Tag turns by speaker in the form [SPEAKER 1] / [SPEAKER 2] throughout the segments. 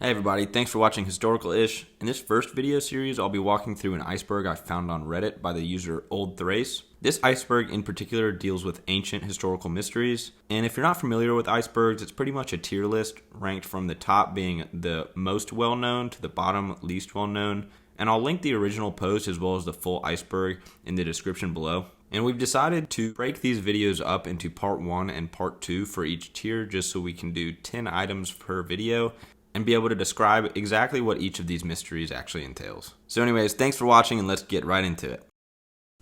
[SPEAKER 1] Hey everybody, thanks for watching Historical-ish. In this first video series, I'll be walking through an iceberg I found on Reddit by the user oldthrace. This iceberg in particular deals with ancient historical mysteries, and if you're not familiar with icebergs, it's pretty much a tier list, ranked from the top being the most well-known to the bottom least well-known, and I'll link the original post as well as the full iceberg in the description below. And we've decided to break these videos up into part 1 and part 2 for each tier just so we can do 10 items per video and be able to describe exactly what each of these mysteries actually entails. So anyways, thanks for watching and let's get right into it.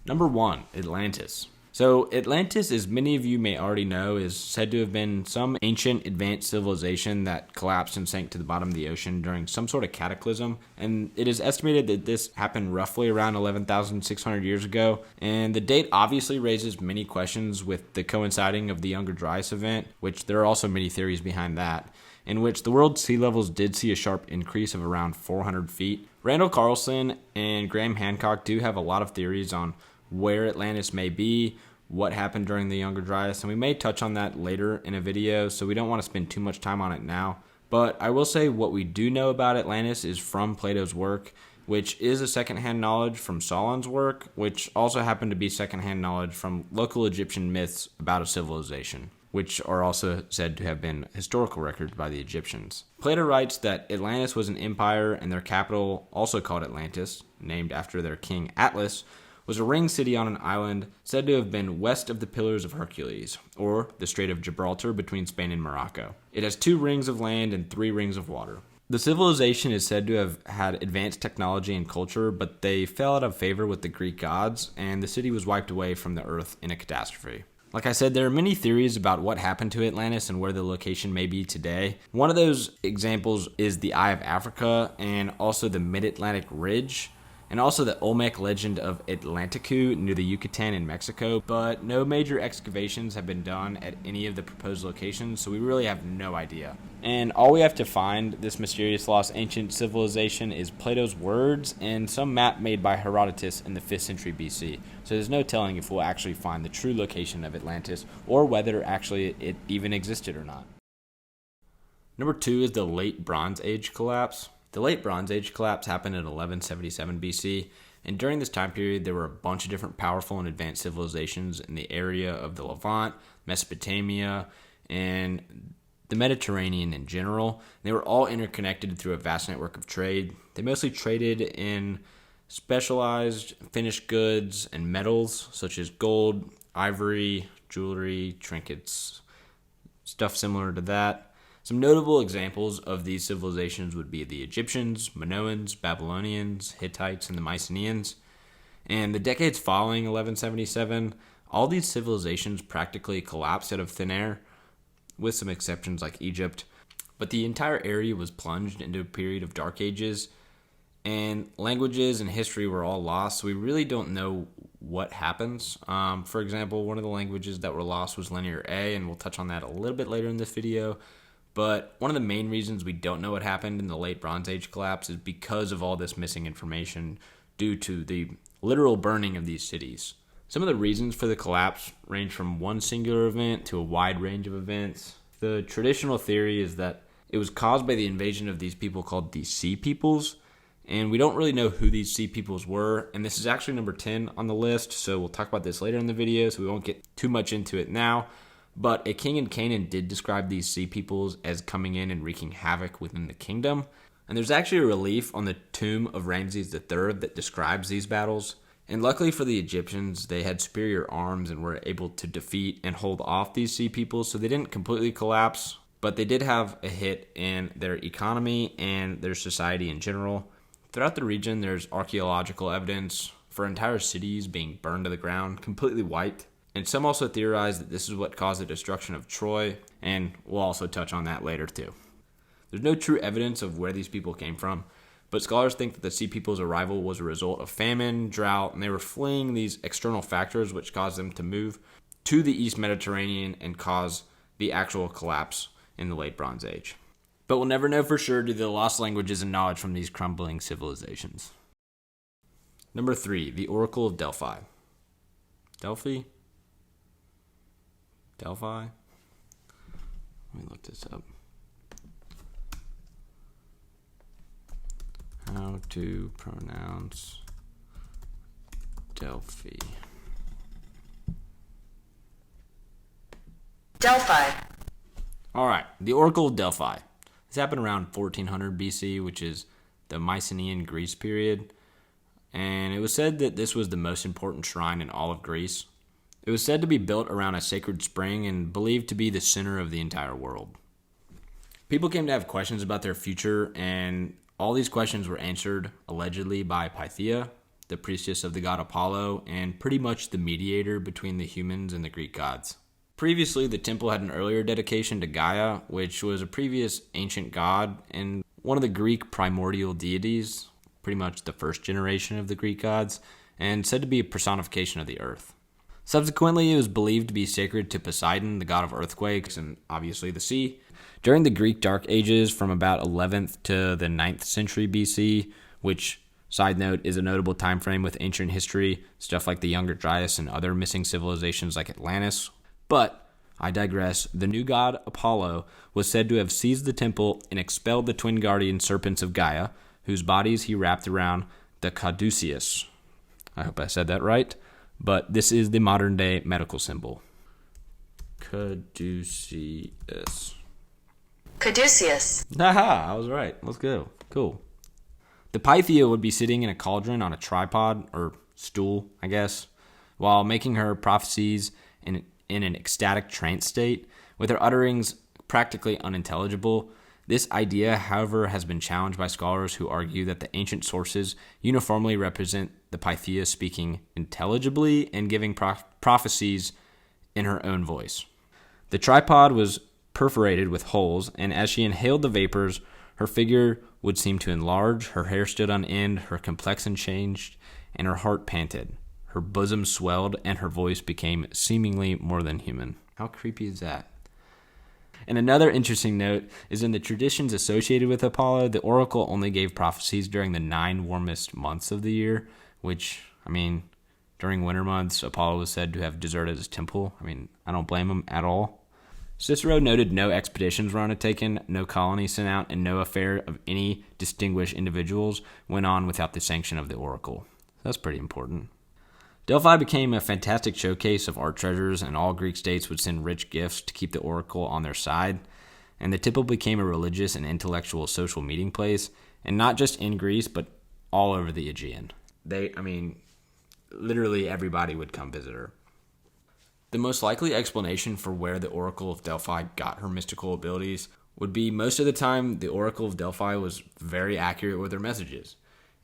[SPEAKER 1] Number 1, Atlantis. So Atlantis, as many of you may already know, is said to have been some ancient advanced civilization that collapsed and sank to the bottom of the ocean during some sort of cataclysm. And it is estimated that this happened roughly around 11,600 years ago. And the date obviously raises many questions with the coinciding of the Younger Dryas event, which there are also many theories behind that, in which the world's sea levels did see a sharp increase of around 400 feet. Randall Carlson and Graham Hancock do have a lot of theories on where Atlantis may be, what happened during the Younger Dryas, and we may touch on that later in a video, so we don't want to spend too much time on it now. But I will say what we do know about Atlantis is from Plato's work, which is a secondhand knowledge from Solon's work, which also happened to be secondhand knowledge from local Egyptian myths about a civilization, which are also said to have been historical records by the Egyptians. Plato writes that Atlantis was an empire, and their capital, also called Atlantis, named after their king Atlas, was a ringed city on an island said to have been west of the Pillars of Hercules, or the Strait of Gibraltar between Spain and Morocco. It has 2 rings of land and 3 rings of water. The civilization is said to have had advanced technology and culture, but they fell out of favor with the Greek gods, and the city was wiped away from the earth in a catastrophe. Like I said, there are many theories about what happened to Atlantis and where the location may be today. One of those examples is the Eye of Africa and also the Mid-Atlantic Ridge, and also the Olmec legend of Atlanticu near the Yucatan in Mexico, but no major excavations have been done at any of the proposed locations, so we really have no idea. And all we have to find this mysterious lost ancient civilization is Plato's words and some map made by Herodotus in the 5th century BC. So there's no telling if we'll actually find the true location of Atlantis or whether actually it even existed or not. Number 2 is the Late Bronze Age collapse. The Late Bronze Age collapse happened in 1177 BC, and during this time period there were a bunch of different powerful and advanced civilizations in the area of the Levant, Mesopotamia, and the Mediterranean in general. They were all interconnected through a vast network of trade. They mostly traded in specialized finished goods and metals such as gold, ivory, jewelry, trinkets, stuff similar to that. Some notable examples of these civilizations would be the Egyptians, Minoans, Babylonians, Hittites, and the Mycenaeans. And the decades following 1177, all these civilizations practically collapsed out of thin air, with some exceptions like Egypt. But the entire area was plunged into a period of dark ages, and languages and history were all lost, so we really don't know what happens. For example, one of the languages that were lost was Linear A, and we'll touch on that a little bit later in this video. But one of the main reasons we don't know what happened in the Late Bronze Age collapse is because of all this missing information due to the literal burning of these cities. Some of the reasons for the collapse range from one singular event to a wide range of events. The traditional theory is that it was caused by the invasion of these people called the Sea Peoples, and we don't really know who these Sea Peoples were, and this is actually number 10 on the list, so we'll talk about this later in the video, so we won't get too much into it now. But a king in Canaan did describe these Sea Peoples as coming in and wreaking havoc within the kingdom. And there's actually a relief on the tomb of Ramses III that describes these battles. And luckily for the Egyptians, they had superior arms and were able to defeat and hold off these Sea Peoples, so they didn't completely collapse, but they did have a hit in their economy and their society in general. Throughout the region, there's archaeological evidence for entire cities being burned to the ground, completely wiped. And some also theorize that this is what caused the destruction of Troy, and we'll also touch on that later too. There's no true evidence of where these people came from, but scholars think that the Sea People's arrival was a result of famine, drought, and they were fleeing these external factors which caused them to move to the East Mediterranean and cause the actual collapse in the Late Bronze Age. But we'll never know for sure due to the lost languages and knowledge from these crumbling civilizations. Number 3, the Oracle of Delphi. Delphi? Let me look this up. How to pronounce Delphi.
[SPEAKER 2] Delphi.
[SPEAKER 1] All right, the Oracle of Delphi. This happened around 1400 BC, which is the Mycenaean Greece period. And it was said that this was the most important shrine in all of Greece. It was said to be built around a sacred spring and believed to be the center of the entire world. People came to have questions about their future, and all these questions were answered allegedly by Pythia, the priestess of the god Apollo, and pretty much the mediator between the humans and the Greek gods. Previously, the temple had an earlier dedication to Gaia, which was a previous ancient god and one of the Greek primordial deities, pretty much the first generation of the Greek gods, and said to be a personification of the earth. Subsequently, it was believed to be sacred to Poseidon, the god of earthquakes, and obviously the sea. During the Greek Dark Ages, from about 11th to the 9th century BC, which, side note, is a notable time frame with ancient history, stuff like the Younger Dryas and other missing civilizations like Atlantis. But, I digress, the new god Apollo was said to have seized the temple and expelled the twin guardian serpents of Gaia, whose bodies he wrapped around the caduceus. I hope I said that right, but this is the modern-day medical symbol. Caduceus.
[SPEAKER 2] Caduceus.
[SPEAKER 1] Haha, I was right. Let's go. Cool. The Pythia would be sitting in a cauldron on a tripod, or stool, I guess, while making her prophecies in an ecstatic trance state, with her utterings practically unintelligible. This idea, however, has been challenged by scholars who argue that the ancient sources uniformly represent the Pythia speaking intelligibly and giving prophecies in her own voice. The tripod was perforated with holes, and as she inhaled the vapors, her figure would seem to enlarge, her hair stood on end, her complexion changed, and her heart panted. Her bosom swelled, and her voice became seemingly more than human. How creepy is that? And another interesting note is in the traditions associated with Apollo, the oracle only gave prophecies during the 9 warmest months of the year, which, during winter months, Apollo was said to have deserted his temple. I don't blame him at all. Cicero noted no expeditions were undertaken, no colony sent out, and no affair of any distinguished individuals went on without the sanction of the oracle. That's pretty important. Delphi became a fantastic showcase of art treasures, and all Greek states would send rich gifts to keep the oracle on their side. And the temple became a religious and intellectual social meeting place, and not just in Greece, but all over the Aegean. Literally everybody would come visit her. The most likely explanation for where the Oracle of Delphi got her mystical abilities would be most of the time the Oracle of Delphi was very accurate with her messages.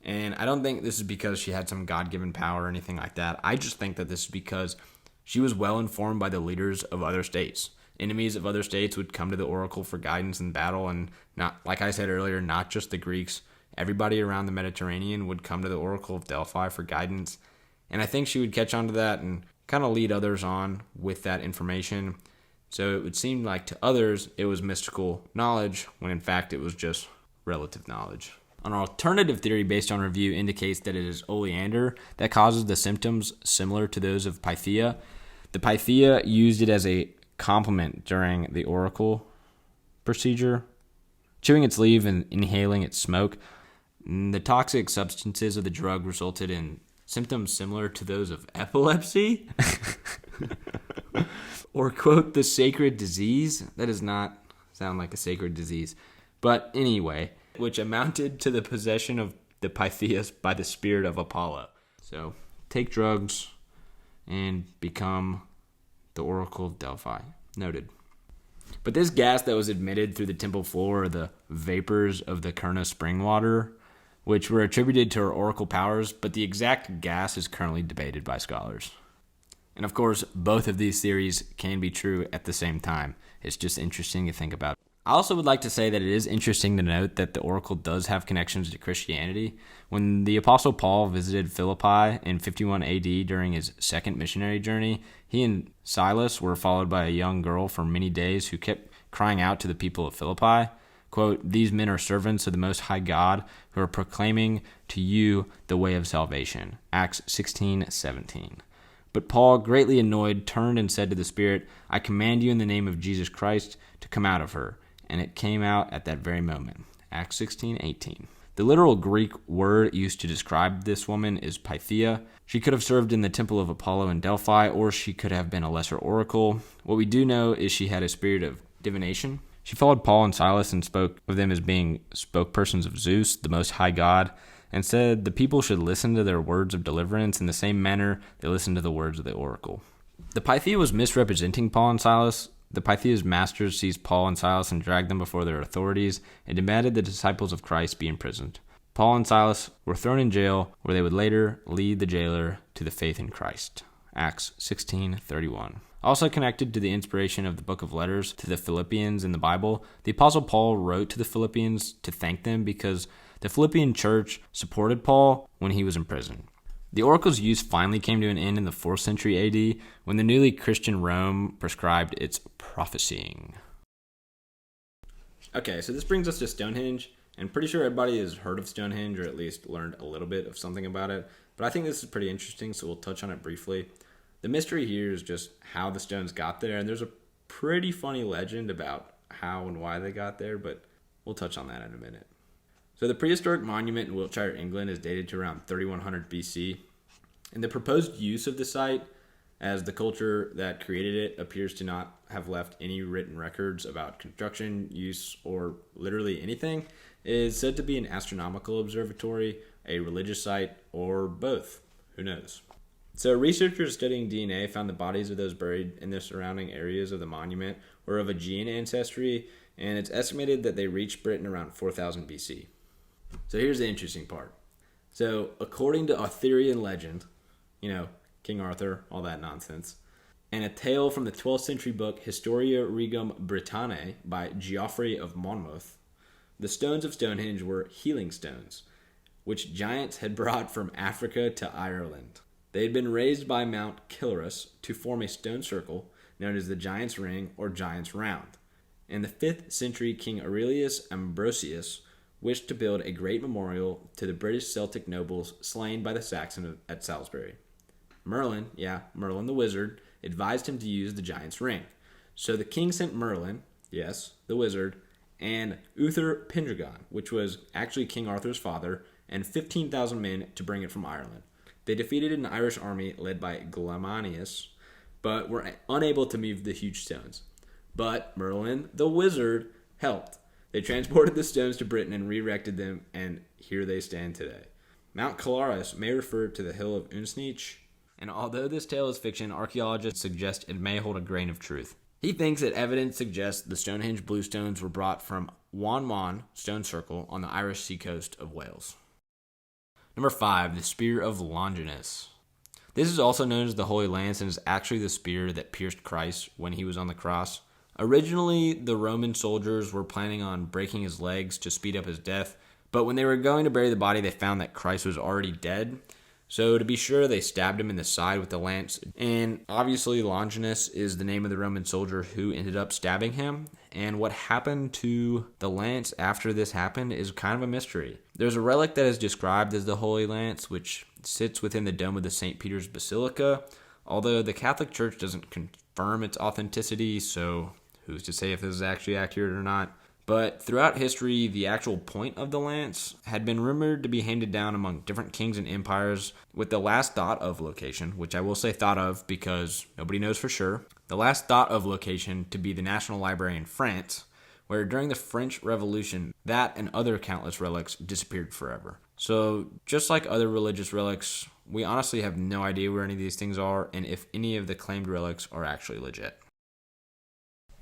[SPEAKER 1] And I don't think this is because she had some God-given power or anything like that. I just think that this is because she was well informed by the leaders of other states. Enemies of other states would come to the oracle for guidance in battle, and not, like I said earlier, not just the Greeks. Everybody around the Mediterranean would come to the Oracle of Delphi for guidance. And I think she would catch on to that and kind of lead others on with that information. So it would seem like to others it was mystical knowledge, when in fact it was just relative knowledge. An alternative theory based on review indicates that it is oleander that causes the symptoms similar to those of Pythia. The Pythia used it as a complement during the oracle procedure, chewing its leaf and inhaling its smoke. The toxic substances of the drug resulted in symptoms similar to those of epilepsy, or, quote, the sacred disease. That does not sound like a sacred disease. But anyway, which amounted to the possession of the Pythias by the spirit of Apollo. So, take drugs and become the Oracle of Delphi. Noted. But this gas that was emitted through the temple floor are the vapors of the Kurna spring water, which were attributed to her oracle powers, but the exact gas is currently debated by scholars. And of course, both of these theories can be true at the same time. It's just interesting to think about. I also would like to say that it is interesting to note that the oracle does have connections to Christianity. When the Apostle Paul visited Philippi in 51 AD during his second missionary journey, he and Silas were followed by a young girl for many days who kept crying out to the people of Philippi, quote, "These men are servants of the Most High God who are proclaiming to you the way of salvation." Acts 16:17. But Paul, greatly annoyed, turned and said to the Spirit, "I command you in the name of Jesus Christ to come out of her." And it came out at that very moment. Acts 16:18. The literal Greek word used to describe this woman is Pythia. She could have served in the temple of Apollo in Delphi, or she could have been a lesser oracle. What we do know is she had a spirit of divination. She followed Paul and Silas and spoke of them as being spokespersons of Zeus, the Most High God, and said the people should listen to their words of deliverance in the same manner they listened to the words of the oracle. The Pythia was misrepresenting Paul and Silas. The Pythia's masters seized Paul and Silas and dragged them before their authorities and demanded the disciples of Christ be imprisoned. Paul and Silas were thrown in jail, where they would later lead the jailer to the faith in Christ. Acts 16:31. Also connected to the inspiration of the book of letters to the Philippians in the Bible, the Apostle Paul wrote to the Philippians to thank them because the Philippian church supported Paul when he was in prison. The oracle's use finally came to an end in the 4th century AD when the newly Christian Rome prescribed its prophesying. Okay, so this brings us to Stonehenge, and pretty sure everybody has heard of Stonehenge or at least learned a little bit of something about it, but I think this is pretty interesting, so we'll touch on it briefly. The mystery here is just how the stones got there, and there's a pretty funny legend about how and why they got there, but we'll touch on that in a minute. So the prehistoric monument in Wiltshire, England is dated to around 3100 BC, and the proposed use of the site, as the culture that created it appears to not have left any written records about construction, use, or literally anything, is said to be an astronomical observatory, a religious site, or both. Who knows? So researchers studying DNA found the bodies of those buried in the surrounding areas of the monument were of Aegean ancestry, and it's estimated that they reached Britain around 4000 BC. So here's the interesting part. So according to Arthurian legend, King Arthur, all that nonsense, and a tale from the 12th century book Historia Regum Britanniae by Geoffrey of Monmouth, the stones of Stonehenge were healing stones, which giants had brought from Africa to Ireland. They had been raised by Mount Kilorus to form a stone circle known as the Giant's Ring or Giant's Round. In the 5th century, King Aurelius Ambrosius wished to build a great memorial to the British Celtic nobles slain by the Saxons at Salisbury. Merlin the wizard, advised him to use the Giant's Ring. So the king sent Merlin, yes, the wizard, and Uther Pendragon, which was actually King Arthur's father, and 15,000 men to bring it from Ireland. They defeated an Irish army led by Glamanius, but were unable to move the huge stones. But Merlin, the wizard, helped. They transported the stones to Britain and re-erected them, and here they stand today. Mount Kilorus may refer to the hill of Unsneach, and although this tale is fiction, archaeologists suggest it may hold a grain of truth. He thinks that evidence suggests the Stonehenge bluestones were brought from Wanman Stone Circle on the Irish seacoast of Wales. Number 5, the Spear of Longinus. This is also known as the Holy Lance and is actually the spear that pierced Christ when he was on the cross. Originally, the Roman soldiers were planning on breaking his legs to speed up his death, but when they were going to bury the body, they found that Christ was already dead. So to be sure, they stabbed him in the side with the lance. And obviously, Longinus is the name of the Roman soldier who ended up stabbing him. And what happened to the lance after this happened is kind of a mystery. There's a relic that is described as the Holy Lance, which sits within the dome of the St. Peter's Basilica, although the Catholic Church doesn't confirm its authenticity, so who's to say if this is actually accurate or not. But throughout history, the actual point of the lance had been rumored to be handed down among different kings and empires, with the last thought of location, which I will say thought of because nobody knows for sure, the last thought of location to be the National Library in France, where during the French Revolution, that and other countless relics disappeared forever. So just like other religious relics, we honestly have no idea where any of these things are and if any of the claimed relics are actually legit.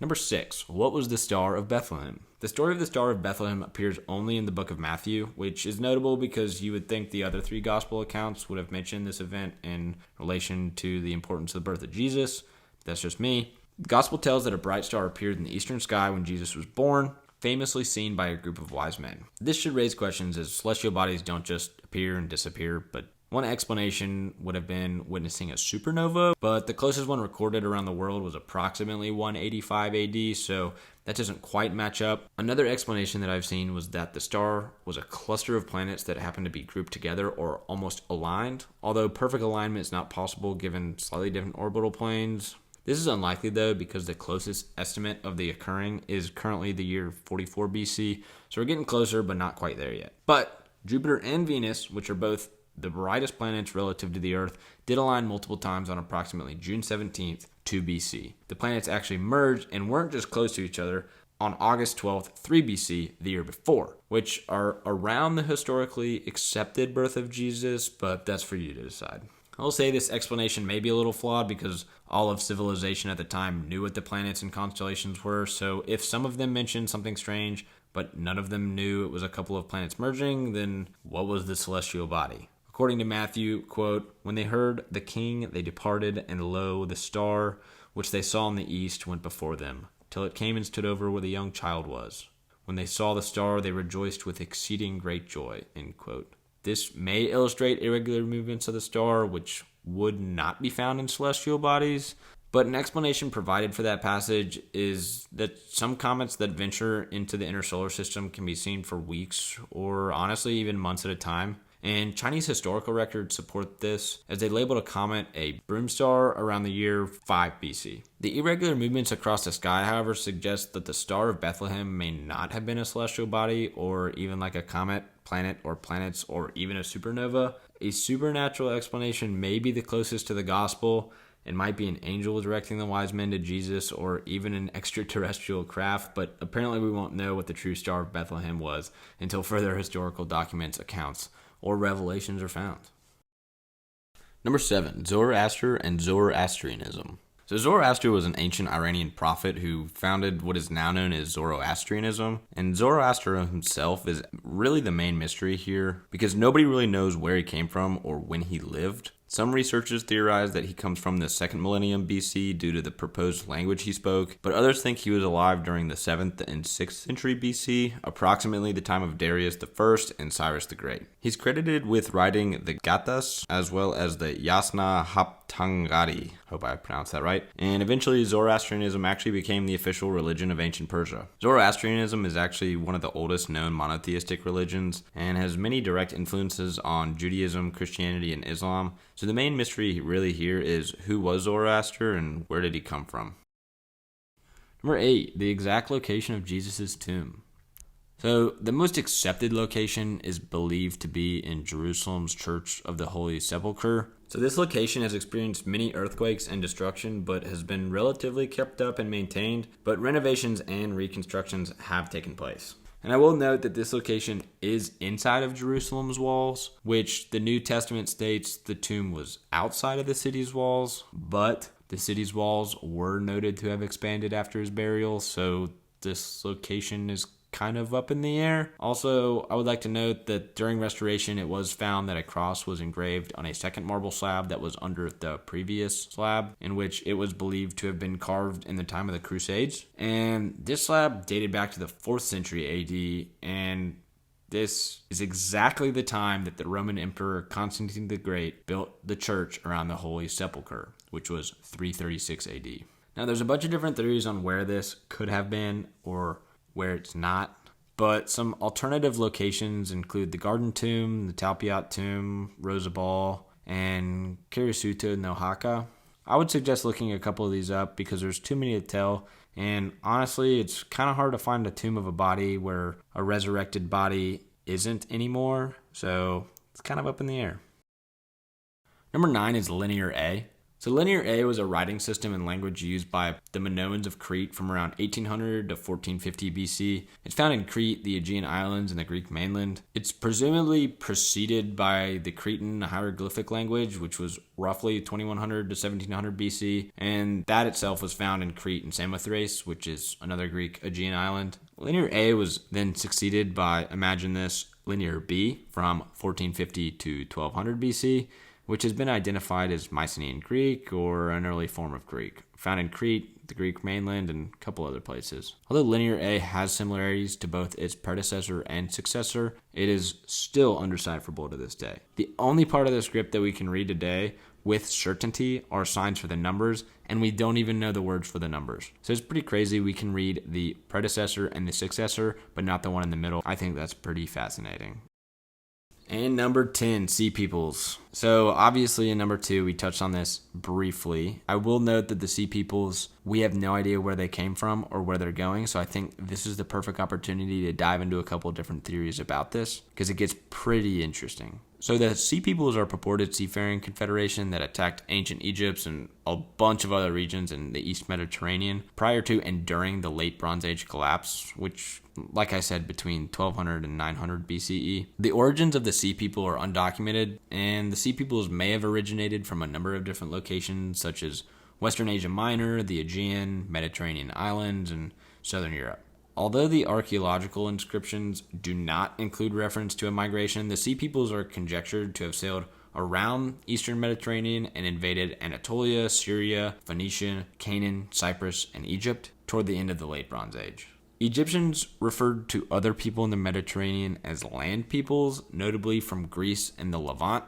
[SPEAKER 1] Number 6, what was the Star of Bethlehem? The story of the Star of Bethlehem appears only in the book of Matthew, which is notable because you would think the other 3 gospel accounts would have mentioned this event in relation to the importance of the birth of Jesus. That's just me. The gospel tells that a bright star appeared in the eastern sky when Jesus was born, famously seen by a group of wise men. This should raise questions as celestial bodies don't just appear and disappear, but one explanation would have been witnessing a supernova, but the closest one recorded around the world was approximately 185 AD, so that doesn't quite match up. Another explanation that I've seen was that the star was a cluster of planets that happened to be grouped together or almost aligned, although perfect alignment is not possible given slightly different orbital planes. This is unlikely though, because the closest estimate of the occurring is currently the year 44 BC, so we're getting closer but not quite there yet. But Jupiter and Venus, which are both the brightest planets relative to the Earth, did align multiple times on approximately June 17th, 2 BC. The planets actually merged and weren't just close to each other on August 12th, 3 BC, the year before, which are around the historically accepted birth of Jesus, but that's for you to decide. I'll say this explanation may be a little flawed because all of civilization at the time knew what the planets and constellations were, so if some of them mentioned something strange, but none of them knew it was a couple of planets merging, then what was the celestial body? According to Matthew, quote, "When they heard the king, they departed, and lo, the star, which they saw in the east, went before them, till it came and stood over where the young child was. When they saw the star, they rejoiced with exceeding great joy," end quote. This may illustrate irregular movements of the star, which would not be found in celestial bodies, but an explanation provided for that passage is that some comets that venture into the inner solar system can be seen for weeks or honestly even months at a time. And Chinese historical records support this, as they labeled a comet a broom star around the year 5 BC. The irregular movements across the sky, however, suggest that the Star of Bethlehem may not have been a celestial body, or even like a comet, planet, or planets, or even a supernova. A supernatural explanation may be the closest to the gospel. It might be an angel directing the wise men to Jesus, or even an extraterrestrial craft, but apparently we won't know what the true Star of Bethlehem was until further historical documents, accounts, or revelations are found. Number 7, Zoroaster and Zoroastrianism. So Zoroaster was an ancient Iranian prophet who founded what is now known as Zoroastrianism, and Zoroaster himself is really the main mystery here because nobody really knows where he came from or when he lived. Some researchers theorize that he comes from the 2nd millennium BC due to the proposed language he spoke, but others think he was alive during the 7th and 6th century BC, approximately the time of Darius I and Cyrus the Great. He's credited with writing the Gathas as well as the Yasna Haptangadi, hope I pronounced that right, and eventually Zoroastrianism actually became the official religion of ancient Persia. Zoroastrianism is actually one of the oldest known monotheistic religions and has many direct influences on Judaism, Christianity, and Islam. So the main mystery really here is who was Zoroaster and where did he come from? Number 8, the exact location of Jesus' tomb. So the most accepted location is believed to be in Jerusalem's Church of the Holy Sepulchre. So this location has experienced many earthquakes and destruction, but has been relatively kept up and maintained, but renovations and reconstructions have taken place. And I will note that this location is inside of Jerusalem's walls, which the New Testament states the tomb was outside of the city's walls, but the city's walls were noted to have expanded after his burial, so this location is kind of up in the air. Also, I would like to note that during restoration, it was found that a cross was engraved on a second marble slab that was under the previous slab, in which it was believed to have been carved in the time of the Crusades. And this slab dated back to the 4th century AD, and this is exactly the time that the Roman Emperor Constantine the Great built the church around the Holy Sepulchre, which was 336 AD. Now, there's a bunch of different theories on where this could have been or where it's not, but some alternative locations include the Garden Tomb, the Talpiot Tomb, Rosabal, and Kirisuta no Haka. I would suggest looking a couple of these up because there's too many to tell, and honestly, it's kind of hard to find a tomb of a body where a resurrected body isn't anymore, so it's kind of up in the air. Number 9 is Linear A. So Linear A was a writing system and language used by the Minoans of Crete from around 1800 to 1450 BC. It's found in Crete, the Aegean Islands, and the Greek mainland. It's presumably preceded by the Cretan hieroglyphic language, which was roughly 2100 to 1700 BC, and that itself was found in Crete and Samothrace, which is another Greek Aegean island. Linear A was then succeeded by, imagine this, Linear B from 1450 to 1200 BC, which has been identified as Mycenaean Greek or an early form of Greek, found in Crete, the Greek mainland, and a couple other places. Although Linear A has similarities to both its predecessor and successor, it is still undecipherable to this day. The only part of the script that we can read today with certainty are signs for the numbers, and we don't even know the words for the numbers. So it's pretty crazy we can read the predecessor and the successor, but not the one in the middle. I think that's pretty fascinating. And number 10, Sea Peoples. So obviously in number 2, we touched on this briefly. I will note that the Sea Peoples, we have no idea where they came from or where they're going. So I think this is the perfect opportunity to dive into a couple of different theories about this because it gets pretty interesting. So the Sea Peoples are a purported seafaring confederation that attacked ancient Egypt and a bunch of other regions in the East Mediterranean prior to and during the late Bronze Age collapse, which, like I said, between 1200 and 900 BCE. The origins of the Sea People are undocumented, and the Sea Peoples may have originated from a number of different locations such as Western Asia Minor, the Aegean, Mediterranean islands, and Southern Europe. Although the archaeological inscriptions do not include reference to a migration, the Sea Peoples are conjectured to have sailed around Eastern Mediterranean and invaded Anatolia, Syria, Phoenicia, Canaan, Cyprus, and Egypt toward the end of the late Bronze Age. Egyptians referred to other people in the Mediterranean as land peoples, notably from Greece and the Levant.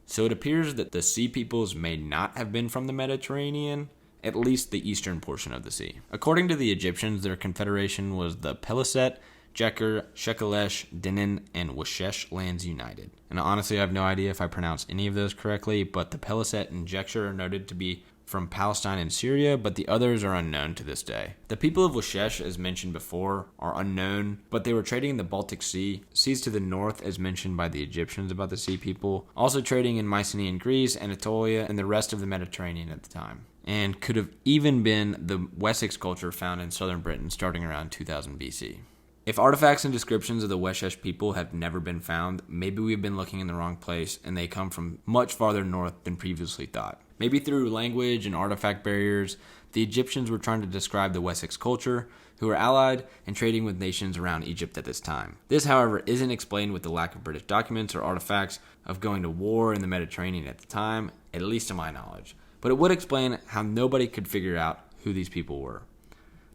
[SPEAKER 1] So it appears that the Sea Peoples may not have been from the Mediterranean, at least the eastern portion of the sea. According to the Egyptians, their confederation was the Peliset, Jeker, Shekelesh, Dinan, and Washesh lands united. And honestly, I have no idea if I pronounced any of those correctly, but the Peliset and Jeker are noted to be from Palestine and Syria, but the others are unknown to this day. The people of Washesh, as mentioned before, are unknown, but they were trading in the Baltic Sea, seas to the north as mentioned by the Egyptians about the Sea People, also trading in Mycenaean Greece, Anatolia, and the rest of the Mediterranean at the time, and could have even been the Wessex culture found in southern Britain starting around 2000 BC. If artifacts and descriptions of the Washesh people have never been found, maybe we've been looking in the wrong place and they come from much farther north than previously thought. Maybe through language and artifact barriers, the Egyptians were trying to describe the Wessex culture, who were allied and trading with nations around Egypt at this time. This, however, isn't explained with the lack of British documents or artifacts of going to war in the Mediterranean at the time, at least to my knowledge. But it would explain how nobody could figure out who these people were.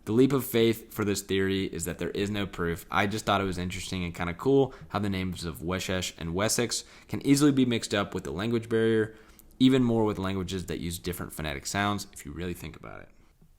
[SPEAKER 1] The leap of faith for this theory is that there is no proof. I just thought it was interesting and kind of cool how the names of Washesh and Wessex can easily be mixed up with the language barrier, even more with languages that use different phonetic sounds if you really think about it.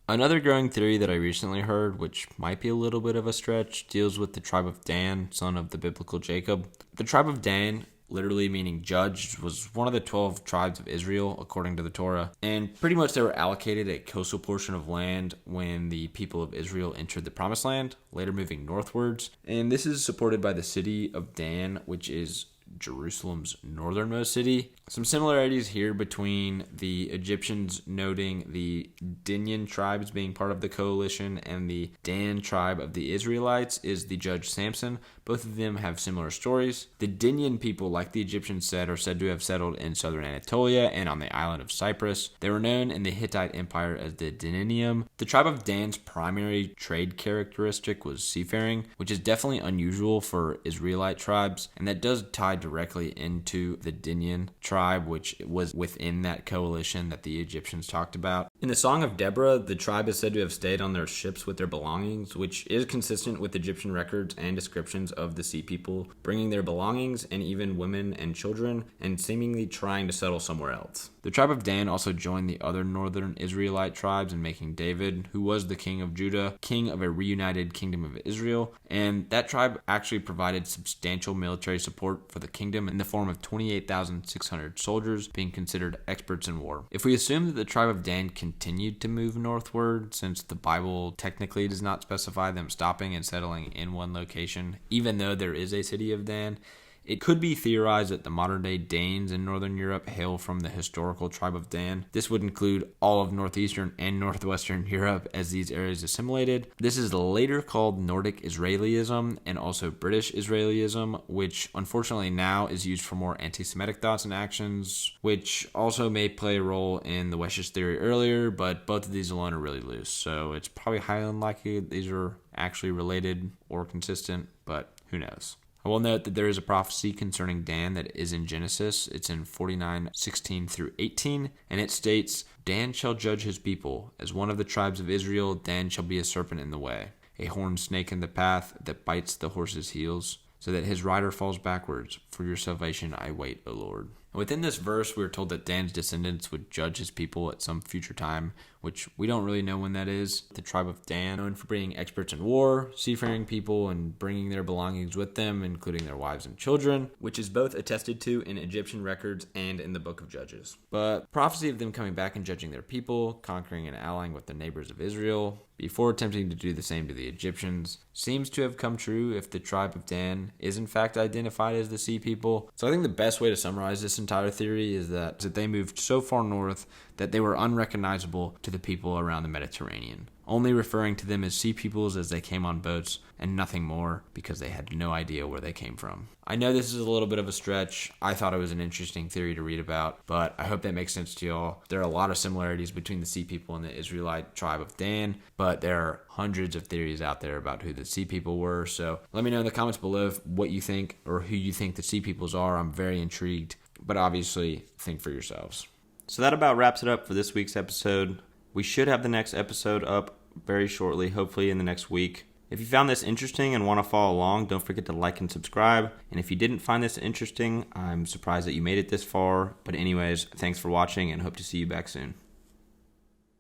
[SPEAKER 1] Another growing theory that I recently heard, which might be a little bit of a stretch, deals with the tribe of Dan, son of the biblical Jacob. The tribe of Dan, literally meaning judge, was one of the 12 tribes of Israel, according to the Torah. And pretty much they were allocated a coastal portion of land when the people of Israel entered the Promised Land, later moving northwards. And this is supported by the city of Dan, which is Jerusalem's northernmost city. Some similarities here between the Egyptians noting the Dinyan tribes being part of the coalition and the Dan tribe of the Israelites is the judge Samson. Both of them have similar stories. The Dinyan people, like the Egyptians said, are said to have settled in southern Anatolia and on the island of Cyprus. They were known in the Hittite Empire as the Dinanium. The tribe of Dan's primary trade characteristic was seafaring, which is definitely unusual for Israelite tribes, and that does tie directly into the Dinyan tribe, which was within that coalition that the Egyptians talked about. In the Song of Deborah, the tribe is said to have stayed on their ships with their belongings, which is consistent with Egyptian records and descriptions of the Sea People, bringing their belongings and even women and children, and seemingly trying to settle somewhere else. The tribe of Dan also joined the other northern Israelite tribes in making David, who was the king of Judah, king of a reunited kingdom of Israel, and that tribe actually provided substantial military support for the kingdom in the form of 28,600 soldiers, being considered experts in war. If we assume that the tribe of Dan continued to move northward, since the Bible technically does not specify them stopping and settling in one location, even though there is a city of Dan, it could be theorized that the modern-day Danes in northern Europe hail from the historical tribe of Dan. This would include all of northeastern and northwestern Europe as these areas assimilated. This is later called Nordic Israelism and also British Israelism, which unfortunately now is used for more anti-Semitic thoughts and actions, which also may play a role in the Wessex theory earlier, but both of these alone are really loose, so it's probably highly unlikely these are actually related or consistent, but who knows. I will note that there is a prophecy concerning Dan that is in Genesis. It's in 49:16 through 18, and it states, Dan shall judge his people. As one of the tribes of Israel, Dan shall be a serpent in the way, a horned snake in the path that bites the horse's heels, so that his rider falls backwards. For your salvation I wait, O Lord. And within this verse, we were told that Dan's descendants would judge his people at some future time, which we don't really know when that is. The tribe of Dan, known for being experts in war, seafaring people, and bringing their belongings with them, including their wives and children, which is both attested to in Egyptian records and in the Book of Judges. But prophecy of them coming back and judging their people, conquering and allying with the neighbors of Israel, before attempting to do the same to the Egyptians, seems to have come true if the tribe of Dan is in fact identified as the Sea People. So I think the best way to summarize this entire theory is that they moved so far north that they were unrecognizable to the people around the Mediterranean, only referring to them as sea peoples as they came on boats and nothing more because they had no idea where they came from. I know this is a little bit of a stretch. I thought it was an interesting theory to read about, but I hope that makes sense to y'all. There are a lot of similarities between the Sea People and the Israelite tribe of Dan, but there are hundreds of theories out there about who the Sea People were. So let me know in the comments below what you think or who you think the Sea Peoples are. I'm very intrigued, but obviously think for yourselves. So that about wraps it up for this week's episode. We should have the next episode up very shortly, hopefully in the next week. If you found this interesting and want to follow along, don't forget to like and subscribe. And if you didn't find this interesting, I'm surprised that you made it this far. But anyways, thanks for watching and hope to see you back soon.